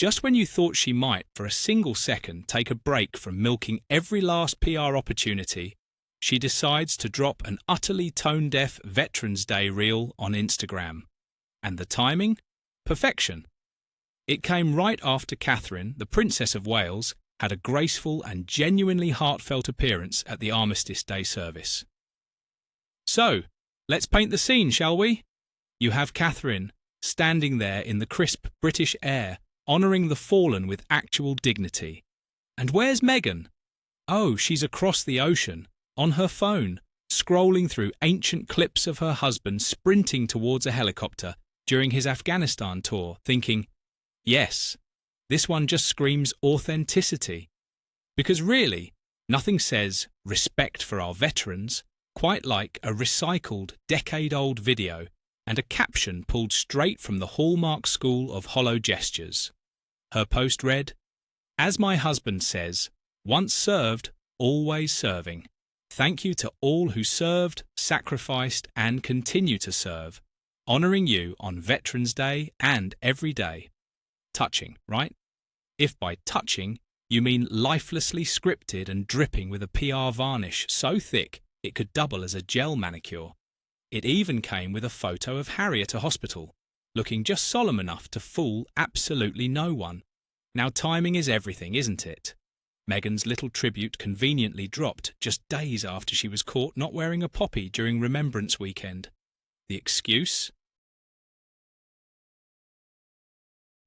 Just when you thought she might, for a single second, take a break from milking every last PR opportunity, she decides to drop an utterly tone-deaf Veterans Day reel on Instagram. And the timing? Perfection. It came right after Catherine, the Princess of Wales, had a graceful and genuinely heartfelt appearance at the Armistice Day service. So, let's paint the scene, shall we? You have Catherine standing there in the crisp British air, honouring the fallen with actual dignity. And where's Meghan? Oh, she's across the ocean, on her phone, scrolling through ancient clips of her husband sprinting towards a helicopter during his Afghanistan tour, thinking, yes, this one just screams authenticity. Because really, nothing says respect for our veterans quite like a recycled, decade-old video and a caption pulled straight from the Hallmark School of Hollow Gestures. Her post read, "As my husband says, once served, always serving. Thank you to all who served, sacrificed, and continue to serve, honouring you on Veterans Day and every day." Touching, right? If by touching you mean lifelessly scripted and dripping with a PR varnish so thick it could double as a gel manicure. It even came with a photo of Harry at a hospital, looking just solemn enough to fool absolutely no one. Now timing is everything, isn't it? Meghan's little tribute conveniently dropped just days after she was caught not wearing a poppy during Remembrance Weekend. The excuse?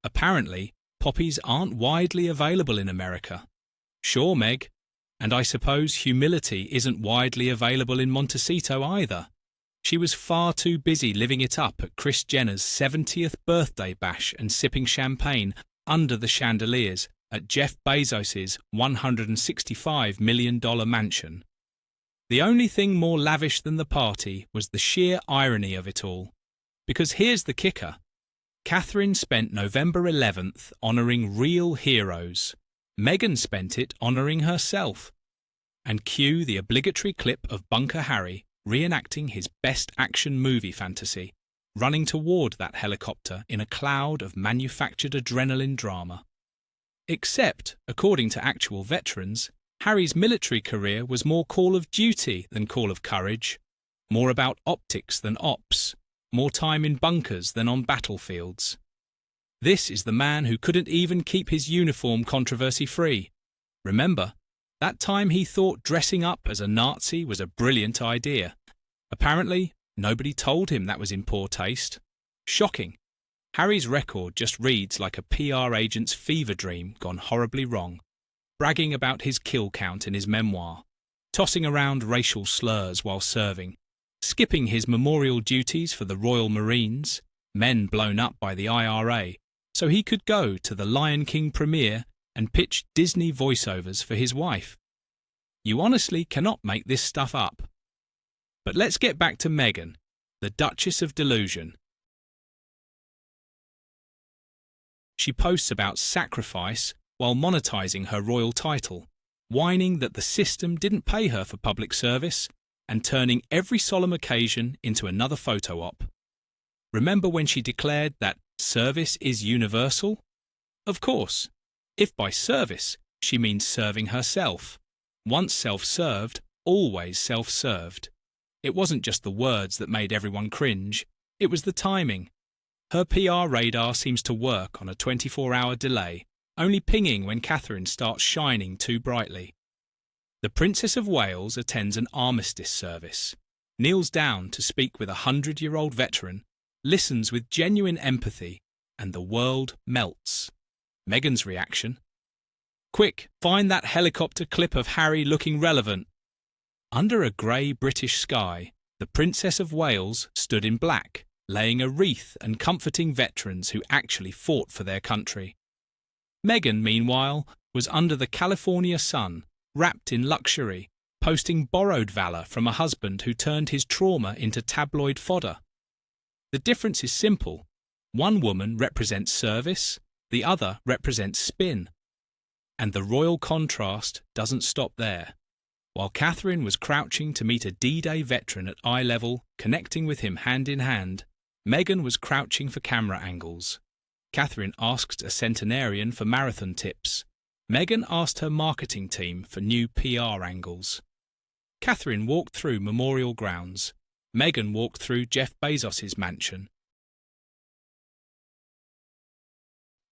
Apparently, poppies aren't widely available in America. Sure, Meg. And I suppose humility isn't widely available in Montecito either. She was far too busy living it up at Kris Jenner's 70th birthday bash and sipping champagne under the chandeliers at Jeff Bezos's $165 million mansion. The only thing more lavish than the party was the sheer irony of it all. Because here's the kicker. Catherine spent November 11th honouring real heroes. Meghan spent it honouring herself. And cue the obligatory clip of Bunker Harry reenacting his best action movie fantasy, running toward that helicopter in a cloud of manufactured adrenaline drama. Except, according to actual veterans, Harry's military career was more Call of Duty than Call of Courage, more about optics than ops, more time in bunkers than on battlefields. This is the man who couldn't even keep his uniform controversy-free. Remember, that time he thought dressing up as a Nazi was a brilliant idea. Apparently, nobody told him that was in poor taste. Shocking. Harry's record just reads like a PR agent's fever dream gone horribly wrong, bragging about his kill count in his memoir, tossing around racial slurs while serving, skipping his memorial duties for the Royal Marines, men blown up by the IRA, so he could go to the Lion King premiere and pitch Disney voiceovers for his wife. You honestly cannot make this stuff up. But let's get back to Meghan, the Duchess of Delusion. She posts about sacrifice while monetizing her royal title, whining that the system didn't pay her for public service, and turning every solemn occasion into another photo op. Remember when she declared that service is universal? Of course, if by service she means serving herself. Once self-served, always self-served. It wasn't just the words that made everyone cringe, it was the timing. Her PR radar seems to work on a 24-hour delay, only pinging when Catherine starts shining too brightly. The Princess of Wales attends an Armistice service, kneels down to speak with a 100-year-old veteran, listens with genuine empathy, and the world melts. Meghan's reaction? Quick, find that helicopter clip of Harry looking relevant. Under a grey British sky, the Princess of Wales stood in black, laying a wreath and comforting veterans who actually fought for their country. Meghan, meanwhile, was under the California sun, wrapped in luxury, posting borrowed valour from a husband who turned his trauma into tabloid fodder. The difference is simple. One woman represents service, the other represents spin. And the royal contrast doesn't stop there. While Catherine was crouching to meet a D-Day veteran at eye level, connecting with him hand in hand, Meghan was crouching for camera angles. Catherine asked a centenarian for marathon tips. Meghan asked her marketing team for new PR angles. Catherine walked through memorial grounds. Meghan walked through Jeff Bezos's mansion.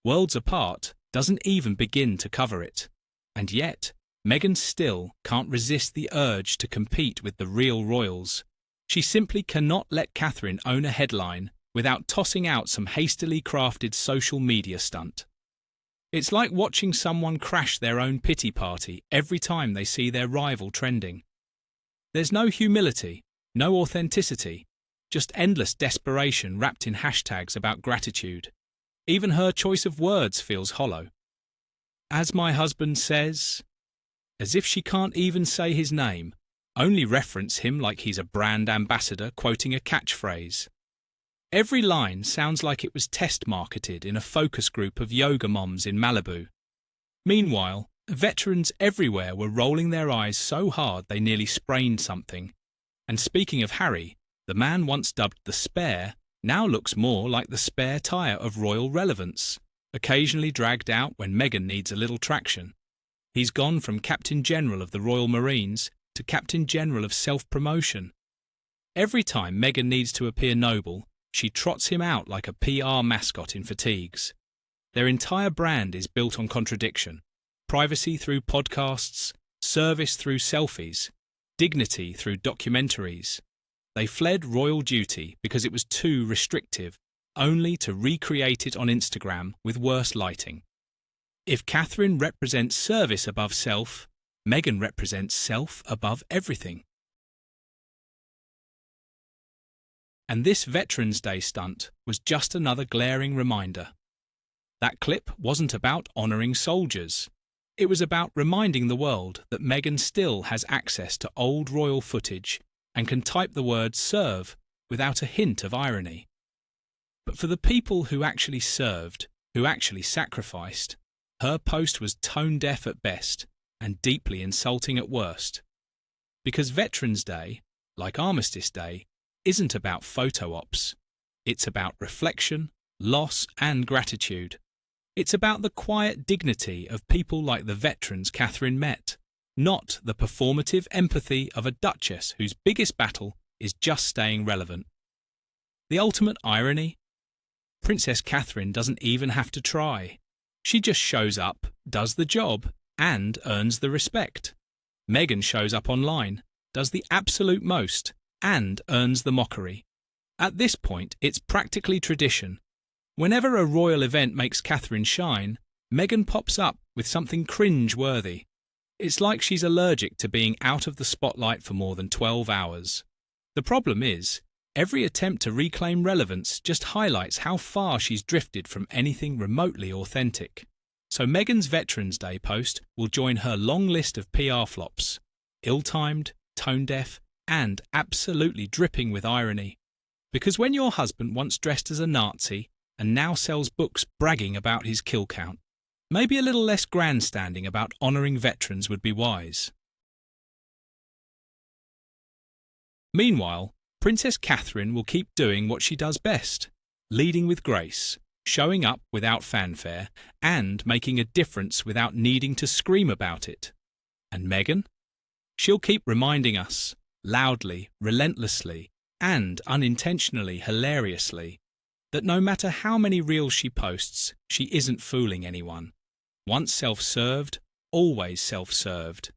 Worlds Apart doesn't even begin to cover it. And yet, Meghan still can't resist the urge to compete with the real royals. She simply cannot let Catherine own a headline without tossing out some hastily crafted social media stunt. It's like watching someone crash their own pity party every time they see their rival trending. There's no humility, no authenticity, just endless desperation wrapped in hashtags about gratitude. Even her choice of words feels hollow. As my husband says, as if she can't even say his name, only reference him like he's a brand ambassador quoting a catchphrase. Every line sounds like it was test marketed in a focus group of yoga moms in Malibu. Meanwhile, veterans everywhere were rolling their eyes so hard they nearly sprained something. And speaking of Harry, the man once dubbed the Spare now looks more like the spare tyre of royal relevance, occasionally dragged out when Meghan needs a little traction. He's gone from Captain General of the Royal Marines to Captain General of self-promotion. Every time Meghan needs to appear noble, she trots him out like a PR mascot in fatigues. Their entire brand is built on contradiction. Privacy through podcasts, service through selfies, dignity through documentaries. They fled royal duty because it was too restrictive, only to recreate it on Instagram with worse lighting. If Catherine represents service above self, Meghan represents self above everything. And this Veterans Day stunt was just another glaring reminder. That clip wasn't about honouring soldiers. It was about reminding the world that Meghan still has access to old royal footage and can type the word serve without a hint of irony. But for the people who actually served, who actually sacrificed, her post was tone-deaf at best and deeply insulting at worst. Because Veterans Day, like Armistice Day, isn't about photo ops. It's about reflection, loss, and gratitude. It's about the quiet dignity of people like the veterans Catherine met, not the performative empathy of a duchess whose biggest battle is just staying relevant. The ultimate irony? Princess Catherine doesn't even have to try. She just shows up, does the job, and earns the respect. Meghan shows up online, does the absolute most, and earns the mockery. At this point, it's practically tradition. Whenever a royal event makes Catherine shine, Meghan pops up with something cringe-worthy. It's like she's allergic to being out of the spotlight for more than 12 hours. The problem is, every attempt to reclaim relevance just highlights how far she's drifted from anything remotely authentic. So Meghan's Veterans Day post will join her long list of PR flops. Ill-timed, tone-deaf, and absolutely dripping with irony. Because when your husband once dressed as a Nazi and now sells books bragging about his kill count, maybe a little less grandstanding about honouring veterans would be wise. Meanwhile, Princess Catherine will keep doing what she does best, leading with grace, showing up without fanfare, and making a difference without needing to scream about it. And Meghan? She'll keep reminding us, loudly, relentlessly, and unintentionally hilariously, that no matter how many reels she posts, she isn't fooling anyone. Once self-served, always self-served.